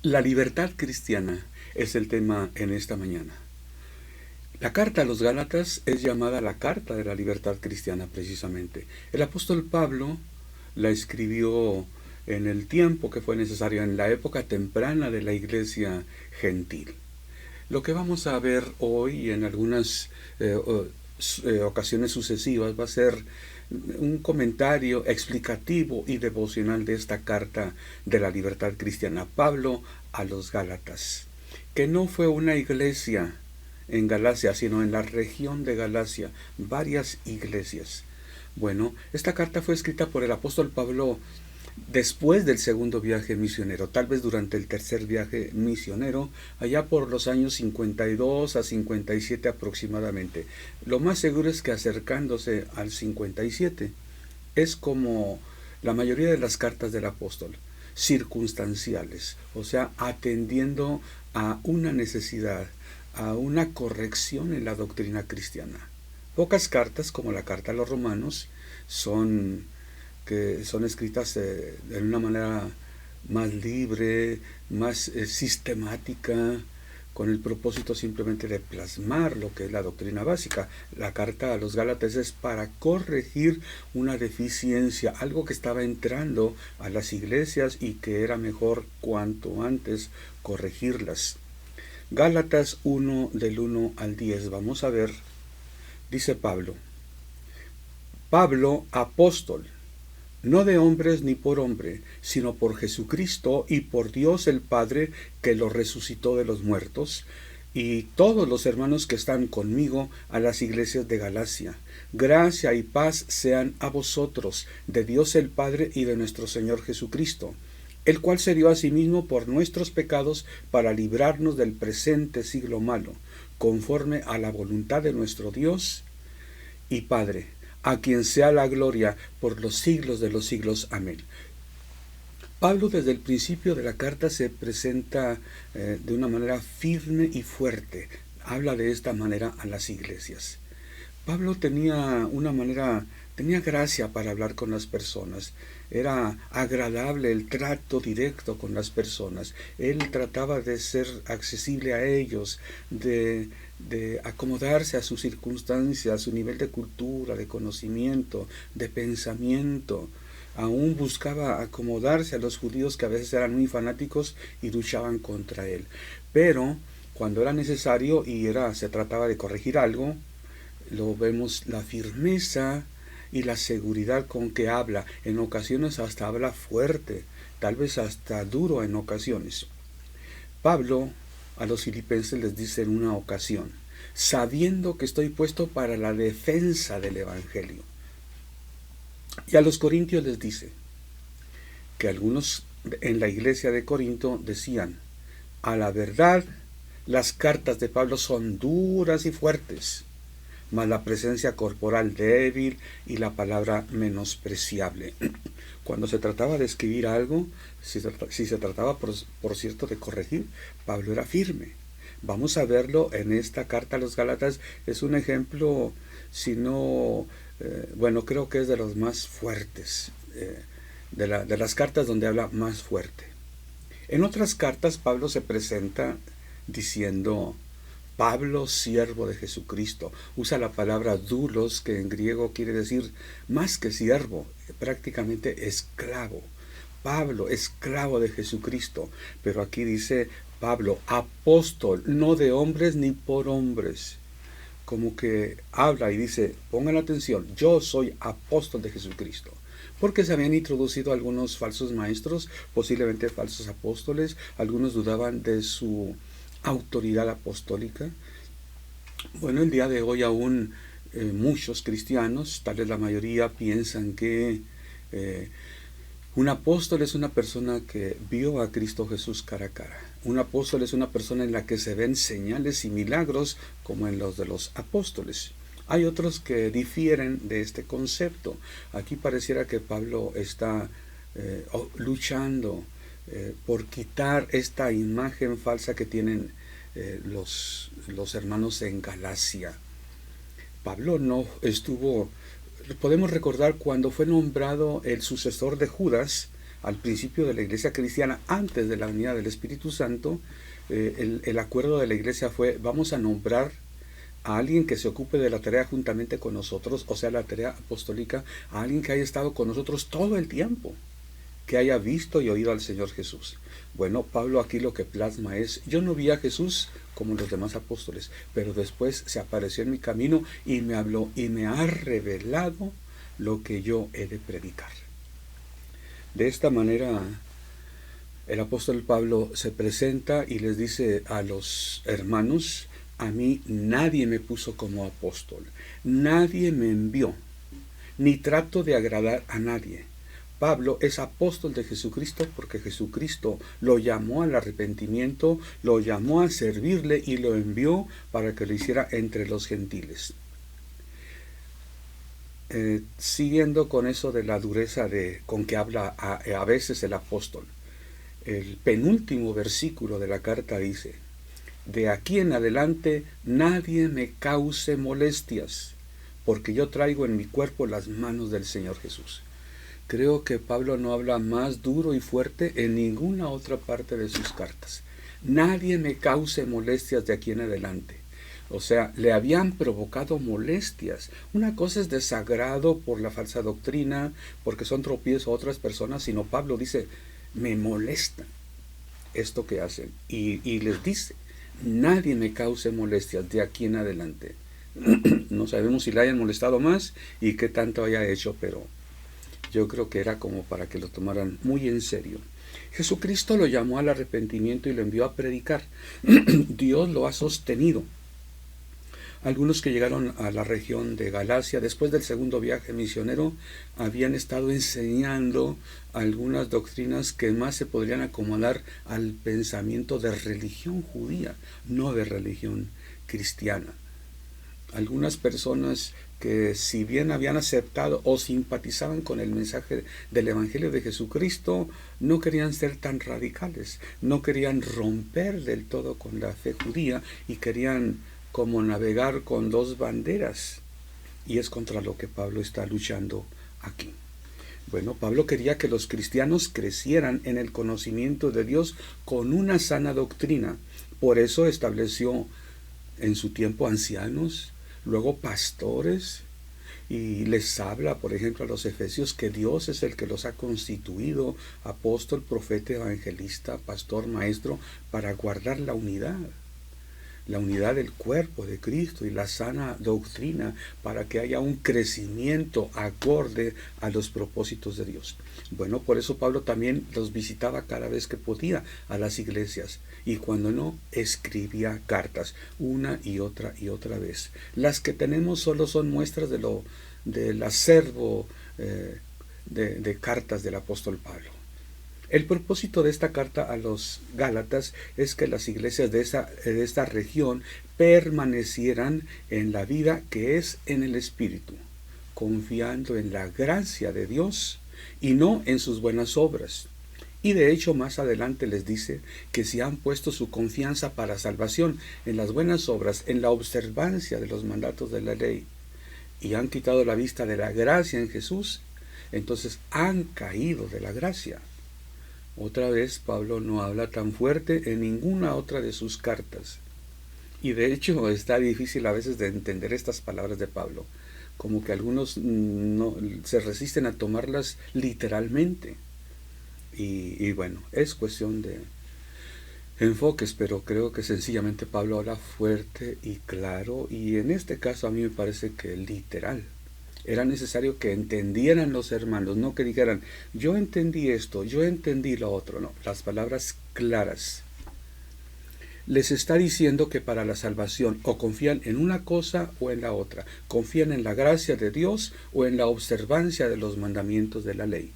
La libertad cristiana es el tema en esta mañana. La carta a los Gálatas es llamada la carta de la libertad cristiana precisamente. El apóstol Pablo la escribió en el tiempo que fue necesario, en la época temprana de la iglesia gentil. Lo que vamos a ver hoy y en algunas ocasiones sucesivas va a ser un comentario explicativo y devocional de esta carta de la libertad cristiana. Pablo a los Gálatas, que no fue una iglesia en Galacia, sino en la región de Galacia, varias iglesias. Bueno, esta carta fue escrita por el apóstol Pablo después del segundo viaje misionero, tal vez durante el tercer viaje misionero, allá por los años 52 a 57 aproximadamente. Lo más seguro es que acercándose al 57, es como la mayoría de las cartas del apóstol, circunstanciales, o sea, atendiendo a una necesidad, a una corrección en la doctrina cristiana. Pocas cartas, como la carta a los romanos, son escritas de una manera más libre, más sistemática, con el propósito simplemente de plasmar lo que es la doctrina básica. La carta a los Gálatas es para corregir una deficiencia, algo que estaba entrando a las iglesias y que era mejor cuanto antes corregirlas. Gálatas 1 del 1 al 10, vamos a ver, dice Pablo, apóstol, no de hombres ni por hombre, sino por Jesucristo y por Dios el Padre que lo resucitó de los muertos, y todos los hermanos que están conmigo a las iglesias de Galacia. Gracia y paz sean a vosotros, de Dios el Padre y de nuestro Señor Jesucristo, el cual se dio a sí mismo por nuestros pecados para librarnos del presente siglo malo, conforme a la voluntad de nuestro Dios y Padre, a quien sea la gloria por los siglos de los siglos. Amén. Pablo desde el principio de la carta se presenta de una manera firme y fuerte. Habla de esta manera a las iglesias. Pablo tenía gracia para hablar con las personas. Era agradable el trato directo con las personas. Él trataba de ser accesible a ellos, de acomodarse a sus circunstancias, a su nivel de cultura, de conocimiento, de pensamiento. Aún buscaba acomodarse a los judíos, que a veces eran muy fanáticos y luchaban contra él. Pero cuando era necesario y se trataba de corregir algo, lo vemos la firmeza y la seguridad con que habla. En ocasiones hasta habla fuerte, tal vez hasta duro en ocasiones. Pablo a los filipenses les dice en una ocasión, sabiendo que estoy puesto para la defensa del evangelio. Y a los corintios les dice que algunos en la iglesia de Corinto decían, a la verdad, las cartas de Pablo son duras y fuertes, mas la presencia corporal débil y la palabra menospreciable. Cuando se trataba de escribir algo, si se trataba, por cierto, de corregir, Pablo era firme. Vamos a verlo en esta carta a los Gálatas. Es un ejemplo, si no, creo que es de los más fuertes, de las cartas donde habla más fuerte. En otras cartas, Pablo se presenta diciendo, Pablo, siervo de Jesucristo. Usa la palabra doulos, que en griego quiere decir más que siervo, prácticamente esclavo. Pablo, esclavo de Jesucristo. Pero aquí dice Pablo, apóstol, no de hombres ni por hombres. Como que habla y dice, pongan atención, yo soy apóstol de Jesucristo. Porque se habían introducido algunos falsos maestros, posiblemente falsos apóstoles. Algunos dudaban de su autoridad apostólica. Bueno, el día de hoy aún muchos cristianos, tal vez la mayoría, piensan que un apóstol es una persona que vio a Cristo Jesús cara a cara. Un apóstol es una persona en la que se ven señales y milagros como en los de los apóstoles. Hay otros que difieren de este concepto. Aquí pareciera que Pablo está luchando por quitar esta imagen falsa que tienen los hermanos en Galacia. Pablo no estuvo, podemos recordar cuando fue nombrado el sucesor de Judas, al principio de la iglesia cristiana, antes de la venida del Espíritu Santo, el acuerdo de la iglesia fue: vamos a nombrar a alguien que se ocupe de la tarea juntamente con nosotros, o sea, la tarea apostólica, a alguien que haya estado con nosotros todo el tiempo, que haya visto y oído al Señor Jesús. Bueno, Pablo aquí lo que plasma es: yo no vi a Jesús como los demás apóstoles, pero después se apareció en mi camino y me habló y me ha revelado lo que yo he de predicar. De esta manera, el apóstol Pablo se presenta y les dice a los hermanos: a mí nadie me puso como apóstol, nadie me envió, ni trato de agradar a nadie. Pablo es apóstol de Jesucristo porque Jesucristo lo llamó al arrepentimiento, lo llamó a servirle y lo envió para que lo hiciera entre los gentiles. Siguiendo con eso de la dureza con que habla a veces el apóstol, el penúltimo versículo de la carta dice: de aquí en adelante nadie me cause molestias, porque yo traigo en mi cuerpo las manos del Señor Jesús. Creo que Pablo no habla más duro y fuerte en ninguna otra parte de sus cartas. Nadie me cause molestias de aquí en adelante. O sea, le habían provocado molestias. Una cosa es desagrado por la falsa doctrina, porque son tropiezos a otras personas, sino Pablo dice: me molesta esto que hacen. Y les dice: nadie me cause molestias de aquí en adelante. No sabemos si le hayan molestado más y qué tanto haya hecho, pero yo creo que era como para que lo tomaran muy en serio. Jesucristo lo llamó al arrepentimiento y lo envió a predicar. Dios lo ha sostenido. Algunos que llegaron a la región de Galacia después del segundo viaje misionero habían estado enseñando algunas doctrinas que más se podrían acomodar al pensamiento de religión judía, no de religión cristiana. Algunas personas que, si bien habían aceptado o simpatizaban con el mensaje del Evangelio de Jesucristo, no querían ser tan radicales, no querían romper del todo con la fe judía y querían como navegar con dos banderas. Y es contra lo que Pablo está luchando aquí. Bueno, Pablo quería que los cristianos crecieran en el conocimiento de Dios con una sana doctrina. Por eso estableció en su tiempo ancianos, luego pastores, y les habla, por ejemplo, a los efesios que Dios es el que los ha constituido apóstol, profeta, evangelista, pastor, maestro, para guardar la unidad del cuerpo de Cristo y la sana doctrina, para que haya un crecimiento acorde a los propósitos de Dios. Bueno, por eso Pablo también los visitaba cada vez que podía a las iglesias, y cuando no, escribía cartas una y otra vez. Las que tenemos solo son muestras del acervo de cartas del apóstol Pablo. El propósito de esta carta a los Gálatas es que las iglesias de esta región permanecieran en la vida que es en el Espíritu, confiando en la gracia de Dios y no en sus buenas obras. Y de hecho, más adelante les dice que si han puesto su confianza para salvación en las buenas obras, en la observancia de los mandatos de la ley, y han quitado la vista de la gracia en Jesús, entonces han caído de la gracia. Otra vez, Pablo no habla tan fuerte en ninguna otra de sus cartas. Y de hecho está difícil a veces de entender estas palabras de Pablo, como que algunos no se resisten a tomarlas literalmente. Y bueno, es cuestión de enfoques, pero creo que sencillamente Pablo habla fuerte y claro, y en este caso a mí me parece que literal. Era necesario que entendieran los hermanos, no que dijeran: yo entendí esto, yo entendí lo otro. No, las palabras claras. Les está diciendo que para la salvación o confían en una cosa o en la otra. Confían en la gracia de Dios o en la observancia de los mandamientos de la ley.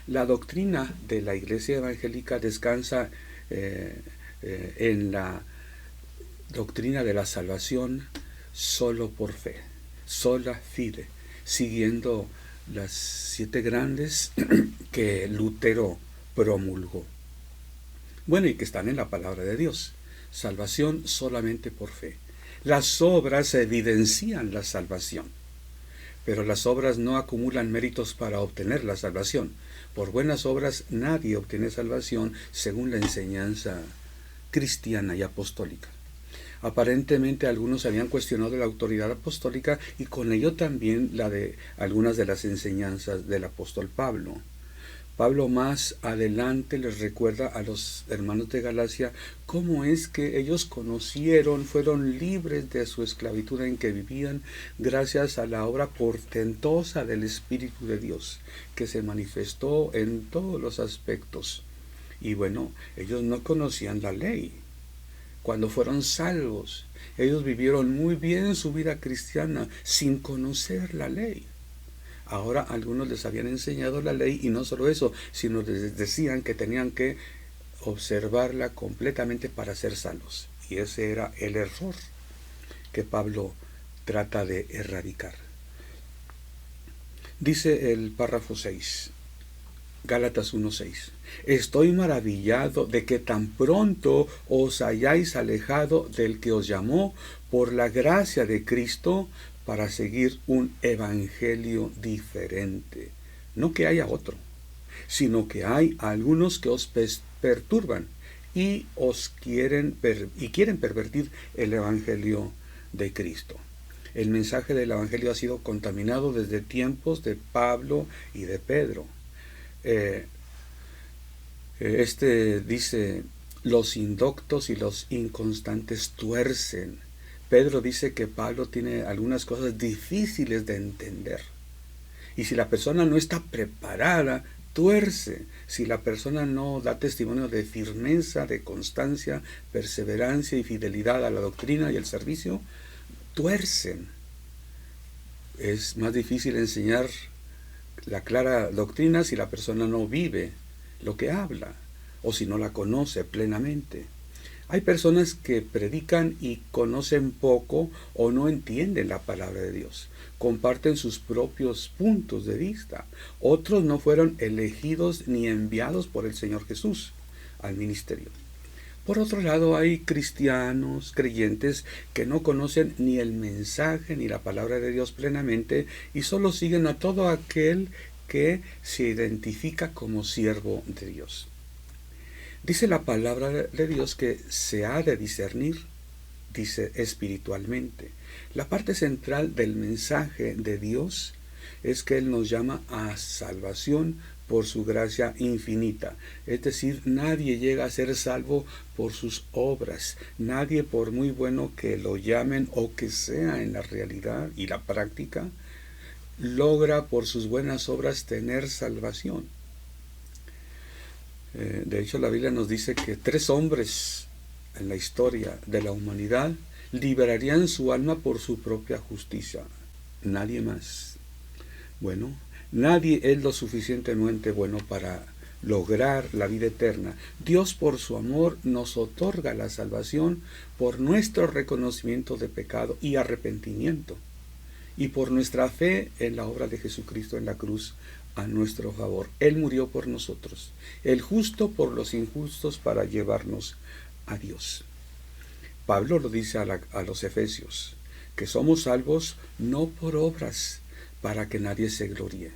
La doctrina de la iglesia evangélica descansa en la doctrina de la salvación solo por fe, sola fide, siguiendo las 7 grandes que Lutero promulgó. Bueno, y que están en la palabra de Dios. Salvación solamente por fe. Las obras evidencian la salvación, pero las obras no acumulan méritos para obtener la salvación. Por buenas obras nadie obtiene salvación según la enseñanza cristiana y apostólica. Aparentemente algunos habían cuestionado la autoridad apostólica y con ello también la de algunas de las enseñanzas del apóstol Pablo. Pablo más adelante les recuerda a los hermanos de Galacia cómo es que ellos fueron libres de su esclavitud en que vivían gracias a la obra portentosa del Espíritu de Dios, que se manifestó en todos los aspectos. Y bueno, ellos no conocían la ley. Cuando fueron salvos, ellos vivieron muy bien su vida cristiana sin conocer la ley. Ahora algunos les habían enseñado la ley y no solo eso, sino les decían que tenían que observarla completamente para ser salvos. Y ese era el error que Pablo trata de erradicar. Dice el párrafo 6, Gálatas 1:6. Estoy maravillado de que tan pronto os hayáis alejado del que os llamó por la gracia de Cristo para seguir un evangelio diferente. No que haya otro, sino que hay algunos que os perturban y quieren pervertir el evangelio de Cristo. El mensaje del evangelio ha sido contaminado desde tiempos de Pablo y de Pedro. Dice, los indoctos y los inconstantes tuercen. Pedro dice que Pablo tiene algunas cosas difíciles de entender. Y si la persona no está preparada, tuerce. Si la persona no da testimonio de firmeza, de constancia, perseverancia y fidelidad a la doctrina y el servicio, tuercen. Es más difícil enseñar la clara doctrina si la persona no vive lo que habla o si no la conoce plenamente. Hay personas que predican y conocen poco o no entienden la palabra de Dios. Comparten sus propios puntos de vista. Otros no fueron elegidos ni enviados por el Señor Jesús al ministerio. Por otro lado, hay cristianos, creyentes, que no conocen ni el mensaje ni la palabra de Dios plenamente y solo siguen a todo aquel que se identifica como siervo de Dios. Dice la palabra de Dios que se ha de discernir, dice espiritualmente. La parte central del mensaje de Dios es que Él nos llama a salvación por su gracia infinita. Es decir, nadie llega a ser salvo por sus obras. Nadie, por muy bueno que lo llamen o que sea en la realidad y la práctica, logra por sus buenas obras tener salvación. De hecho, la Biblia nos dice que 3 hombres en la historia de la humanidad liberarían su alma por su propia justicia. Nadie más. Bueno, nadie es lo suficientemente bueno para lograr la vida eterna. Dios, por su amor, nos otorga la salvación por nuestro reconocimiento de pecado y arrepentimiento, y por nuestra fe en la obra de Jesucristo en la cruz a nuestro favor. Él murió por nosotros, el justo por los injustos, para llevarnos a Dios. Pablo lo dice a los Efesios, que somos salvos no por obras, para que nadie se gloríe.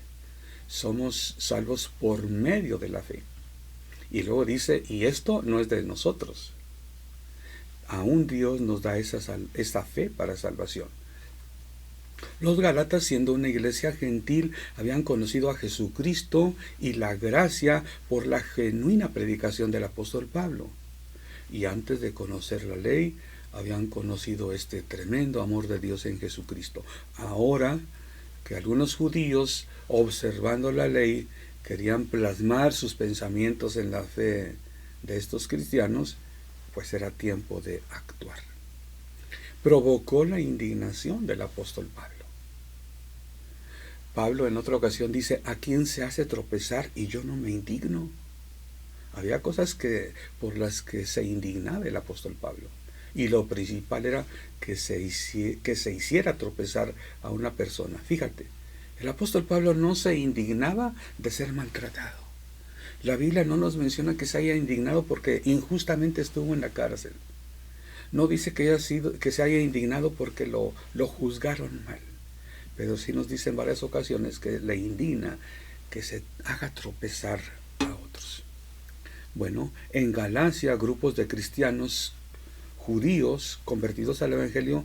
Somos salvos por medio de la fe. Y luego dice, y esto no es de nosotros. Aún Dios nos da esa fe para salvación. Los Gálatas, siendo una iglesia gentil, habían conocido a Jesucristo y la gracia por la genuina predicación del apóstol Pablo. Y antes de conocer la ley, habían conocido este tremendo amor de Dios en Jesucristo. Ahora que algunos judíos, observando la ley, querían plasmar sus pensamientos en la fe de estos cristianos, pues era tiempo de actuar. Provocó la indignación del apóstol Pablo. Pablo en otra ocasión dice, ¿a quién se hace tropezar y yo no me indigno? Había cosas por las que se indignaba el apóstol Pablo. Y lo principal era que se hiciera tropezar a una persona. Fíjate, el apóstol Pablo no se indignaba de ser maltratado. La Biblia no nos menciona que se haya indignado porque injustamente estuvo en la cárcel. No dice que se haya indignado porque lo juzgaron mal. Pero sí nos dice en varias ocasiones que le indigna que se haga tropezar a otros. Bueno, en Galacia, grupos de cristianos judíos convertidos al Evangelio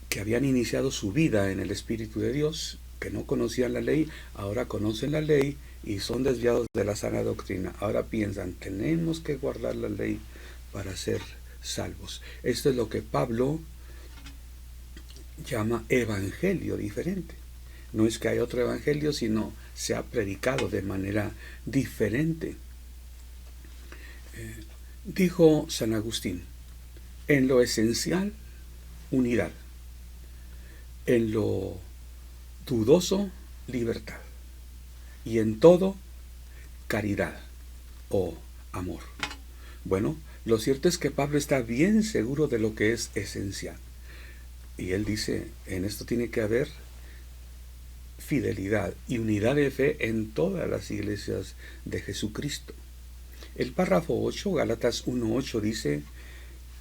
que habían iniciado su vida en el Espíritu de Dios, que no conocían la ley, ahora conocen la ley y son desviados de la sana doctrina. Ahora piensan, tenemos que guardar la ley para ser salvos. Esto es lo que Pablo llama evangelio diferente. No es que hay otro evangelio, sino se ha predicado de manera diferente. Dijo San Agustín, en lo esencial, unidad. En lo dudoso, libertad. Y en todo, caridad o amor. Bueno, lo cierto es que Pablo está bien seguro de lo que es esencial. Y él dice, en esto tiene que haber fidelidad y unidad de fe en todas las iglesias de Jesucristo. El párrafo 8, Gálatas 1:8 dice,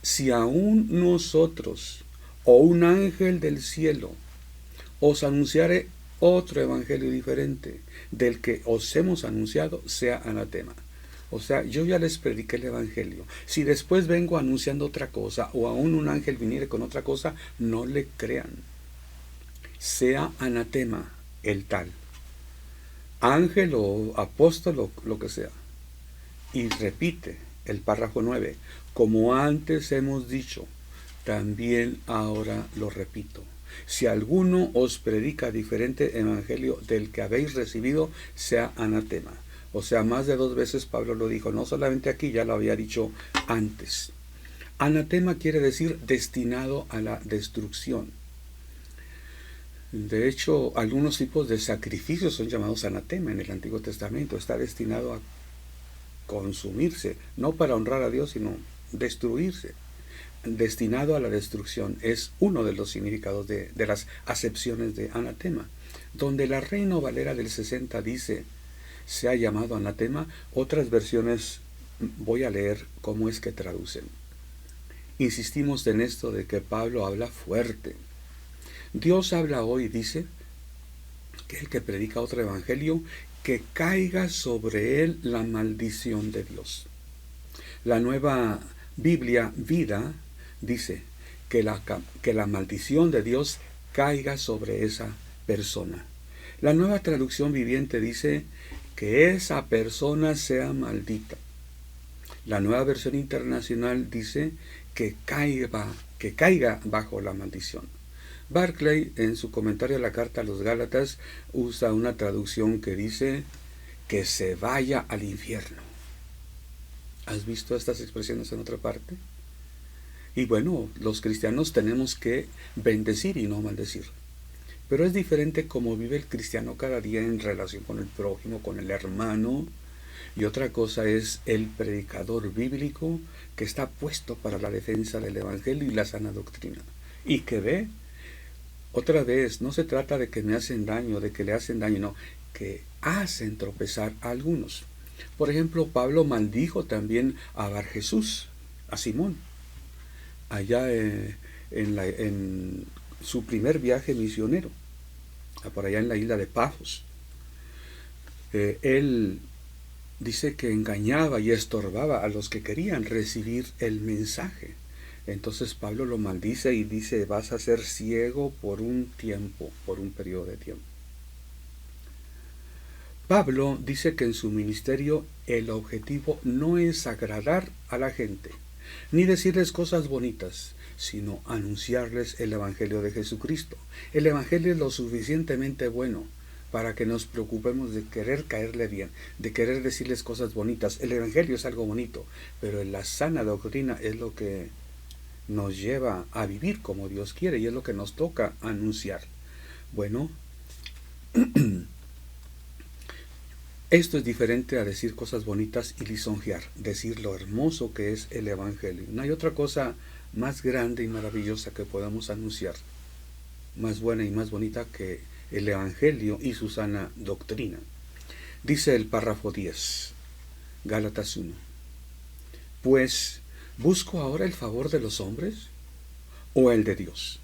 si aún nosotros o un ángel del cielo os anunciare otro evangelio diferente del que os hemos anunciado, sea anatema. O sea, yo ya les prediqué el evangelio. Si después vengo anunciando otra cosa o aún un ángel viniere con otra cosa, no le crean. Sea anatema el tal. Ángel o apóstol o lo que sea. Y repite el párrafo 9. Como antes hemos dicho, también ahora lo repito. Si alguno os predica diferente evangelio del que habéis recibido, sea anatema. O sea, más de 2 veces Pablo lo dijo, no solamente aquí, ya lo había dicho antes. Anatema quiere decir destinado a la destrucción. De hecho, algunos tipos de sacrificios son llamados anatema en el Antiguo Testamento. Está destinado a consumirse, no para honrar a Dios, sino destruirse. Destinado a la destrucción es uno de los significados de las acepciones de anatema. Donde la Reina Valera del 60 dice se ha llamado anatema, otras versiones voy a leer cómo es que traducen. Insistimos en esto de que Pablo habla fuerte. Dios habla hoy, dice, que el que predica otro evangelio, que caiga sobre él la maldición de Dios. La Nueva Biblia Vida dice que la maldición de Dios caiga sobre esa persona. La Nueva Traducción Viviente dice que esa persona sea maldita. La Nueva Versión Internacional dice que caiga bajo la maldición. Barclay, en su comentario a la carta a los Gálatas, usa una traducción que dice que se vaya al infierno. ¿Has visto estas expresiones en otra parte? Y bueno, los cristianos tenemos que bendecir y no maldecir. Pero es diferente cómo vive el cristiano cada día en relación con el prójimo, con el hermano. Y otra cosa es el predicador bíblico que está puesto para la defensa del evangelio y la sana doctrina. Y que ve, otra vez, no se trata de que me hacen daño, de que le hacen daño, no, que hacen tropezar a algunos. Por ejemplo, Pablo maldijo también a Barjesús, a Simón, allá en su primer viaje misionero, por allá en la isla de Pafos. Él dice que engañaba y estorbaba a los que querían recibir el mensaje. Entonces Pablo lo maldice y dice, vas a ser ciego por un tiempo, por un periodo de tiempo. Pablo dice que en su ministerio el objetivo no es agradar a la gente, ni decirles cosas bonitas, sino anunciarles el Evangelio de Jesucristo. El Evangelio es lo suficientemente bueno para que nos preocupemos de querer caerle bien, de querer decirles cosas bonitas. El Evangelio es algo bonito, pero la sana doctrina es lo que nos lleva a vivir como Dios quiere y es lo que nos toca anunciar. Bueno, esto es diferente a decir cosas bonitas y lisonjear, decir lo hermoso que es el Evangelio. No hay otra cosa más grande y maravillosa que podamos anunciar, más buena y más bonita que el Evangelio y su sana doctrina. Dice el párrafo 10, Gálatas 1. Pues, ¿busco ahora el favor de los hombres o el de Dios?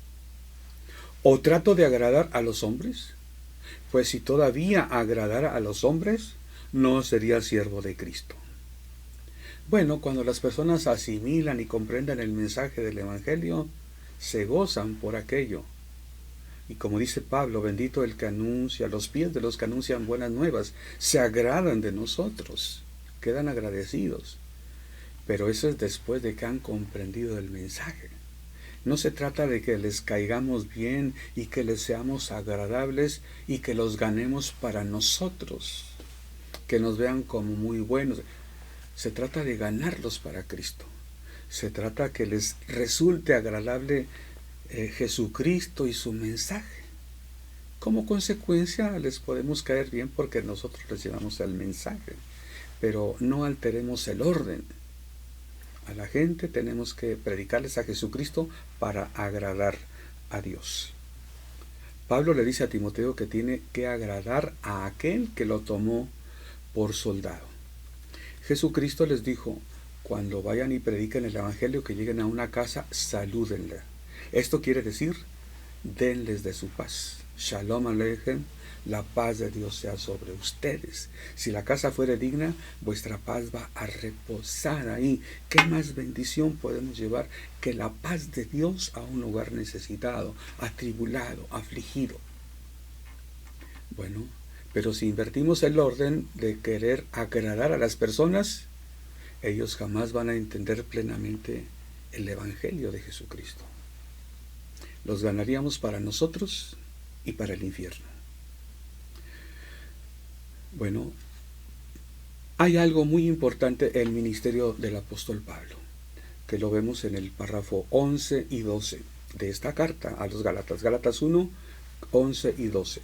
¿O trato de agradar a los hombres? Pues si todavía agradara a los hombres, no sería siervo de Cristo. Bueno, cuando las personas asimilan y comprenden el mensaje del Evangelio, se gozan por aquello. Y como dice Pablo, bendito el que anuncia, los pies de los que anuncian buenas nuevas, se agradan de nosotros, quedan agradecidos. Pero eso es después de que han comprendido el mensaje. No se trata de que les caigamos bien y que les seamos agradables y que los ganemos para nosotros, que nos vean como muy buenos. Se trata de ganarlos para Cristo. Se trata que les resulte agradable Jesucristo y su mensaje. Como consecuencia les podemos caer bien porque nosotros les llevamos el mensaje, pero no alteremos el orden. A la gente tenemos que predicarles a Jesucristo para agradar a Dios. Pablo le dice a Timoteo que tiene que agradar a aquel que lo tomó por soldado. Jesucristo les dijo, cuando vayan y prediquen el Evangelio, que lleguen a una casa, salúdenla. Esto quiere decir, denles de su paz. Shalom Aleichem, la paz de Dios sea sobre ustedes. Si la casa fuere digna, vuestra paz va a reposar ahí. ¿Qué más bendición podemos llevar que la paz de Dios a un hogar necesitado, atribulado, afligido? Bueno, pero si invertimos el orden de querer agradar a las personas, ellos jamás van a entender plenamente el Evangelio de Jesucristo. Los ganaríamos para nosotros y para el infierno. Bueno, hay algo muy importante en el ministerio del apóstol Pablo, que lo vemos en el párrafo 11 y 12 de esta carta a los Gálatas. Gálatas 1, 11 y 12.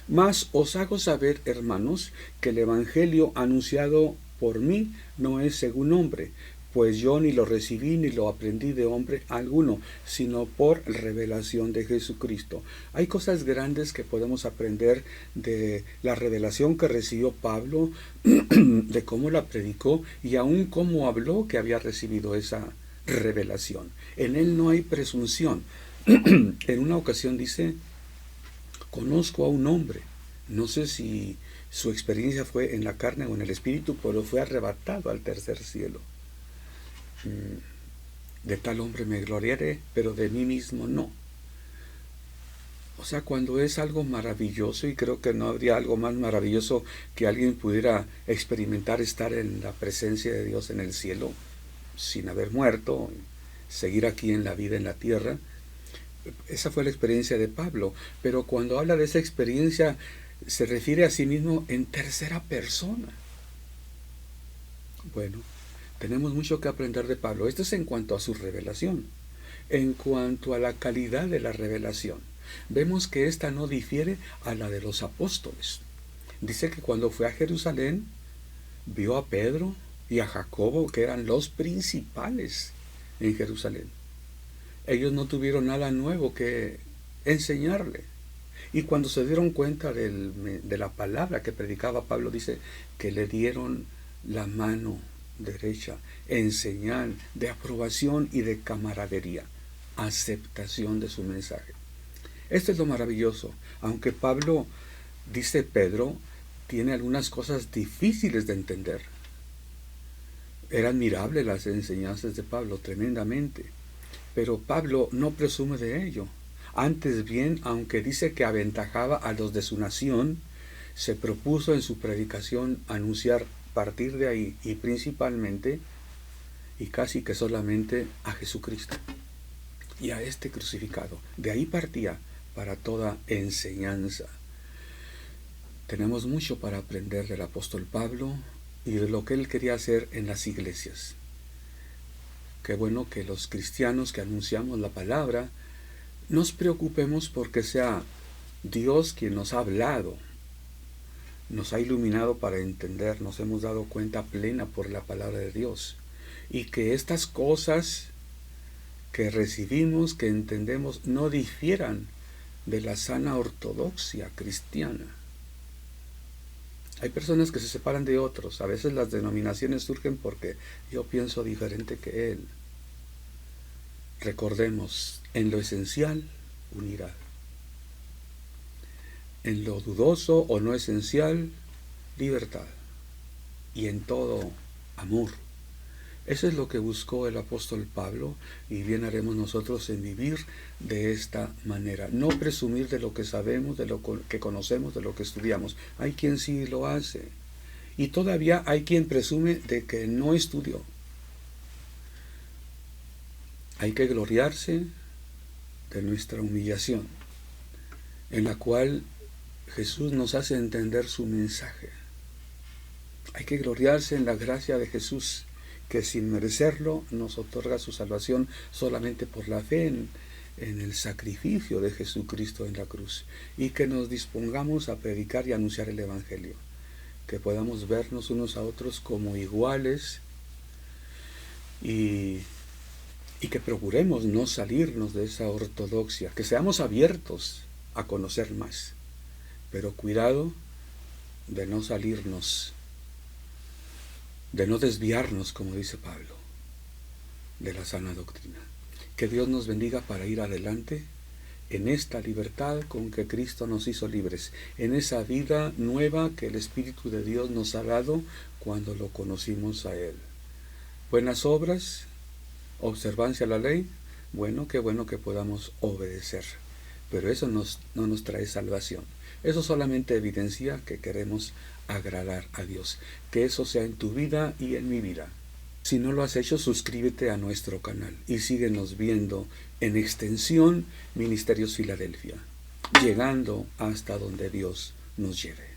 Mas os hago saber, hermanos, que el Evangelio anunciado por mí no es según hombre, pues yo ni lo recibí ni lo aprendí de hombre alguno, sino por revelación de Jesucristo. Hay cosas grandes que podemos aprender de la revelación que recibió Pablo, de cómo la predicó y aún cómo habló que había recibido esa revelación. En él no hay presunción. En una ocasión dice, conozco a un hombre, no sé si su experiencia fue en la carne o en el espíritu, pero fue arrebatado al tercer cielo. De tal hombre me gloriaré, pero de mí mismo no. O sea, cuando es algo maravilloso, y creo que no habría algo más maravilloso que alguien pudiera experimentar estar en la presencia de Dios en el cielo, sin haber muerto, seguir aquí en la vida en la tierra. Esa fue la experiencia de Pablo, pero cuando habla de esa experiencia se refiere a sí mismo en tercera persona. Bueno, tenemos mucho que aprender de Pablo. Esto es en cuanto a su revelación. En cuanto a la calidad de la revelación, vemos que esta no difiere a la de los apóstoles. Dice que cuando fue a Jerusalén, vio a Pedro y a Jacobo, que eran los principales en Jerusalén. Ellos no tuvieron nada nuevo que enseñarle. Y cuando se dieron cuenta de la palabra que predicaba Pablo, dice que le dieron la mano derecha en señal de aprobación y de camaradería, aceptación de su mensaje. Esto es lo maravilloso. Aunque Pablo, dice Pedro, tiene algunas cosas difíciles de entender. Eran admirables las enseñanzas de Pablo, tremendamente. Pero Pablo no presume de ello. Antes bien, aunque dice que aventajaba a los de su nación, se propuso en su predicación anunciar partir de ahí y principalmente y casi que solamente a Jesucristo y a este crucificado. De ahí partía para toda enseñanza. Tenemos mucho para aprender del apóstol Pablo y de lo que él quería hacer en las iglesias. Qué bueno que los cristianos que anunciamos la palabra nos preocupemos porque sea Dios quien nos ha hablado, nos ha iluminado para entender, nos hemos dado cuenta plena por la palabra de Dios. Y que estas cosas que recibimos, que entendemos, no difieran de la sana ortodoxia cristiana. Hay personas que se separan de otros. A veces las denominaciones surgen porque yo pienso diferente que él. Recordemos, en lo esencial, unidad. En lo dudoso o no esencial, libertad. Y en todo, amor. Eso es lo que buscó el apóstol Pablo, y bien haremos nosotros en vivir de esta manera. No presumir de lo que sabemos, de lo que conocemos, de lo que estudiamos. Hay quien sí lo hace. Y todavía hay quien presume de que no estudió. Hay que gloriarse de nuestra humillación, en la cual Jesús nos hace entender su mensaje. Hay que gloriarse en la gracia de Jesús, que sin merecerlo nos otorga su salvación solamente por la fe en el sacrificio de Jesucristo en la cruz, y que nos dispongamos a predicar y anunciar el Evangelio, que podamos vernos unos a otros como iguales y que procuremos no salirnos de esa ortodoxia, que seamos abiertos a conocer más, pero cuidado de no salirnos, de no desviarnos, como dice Pablo, de la sana doctrina. Que Dios nos bendiga para ir adelante en esta libertad con que Cristo nos hizo libres, en esa vida nueva que el Espíritu de Dios nos ha dado cuando lo conocimos a Él. Buenas obras, observancia a la ley, qué bueno que podamos obedecer, pero eso no nos trae salvación. Eso solamente evidencia que queremos agradar a Dios. Que eso sea en tu vida y en mi vida. Si no lo has hecho, suscríbete a nuestro canal y síguenos viendo en extensión Ministerios Filadelfia, llegando hasta donde Dios nos lleve.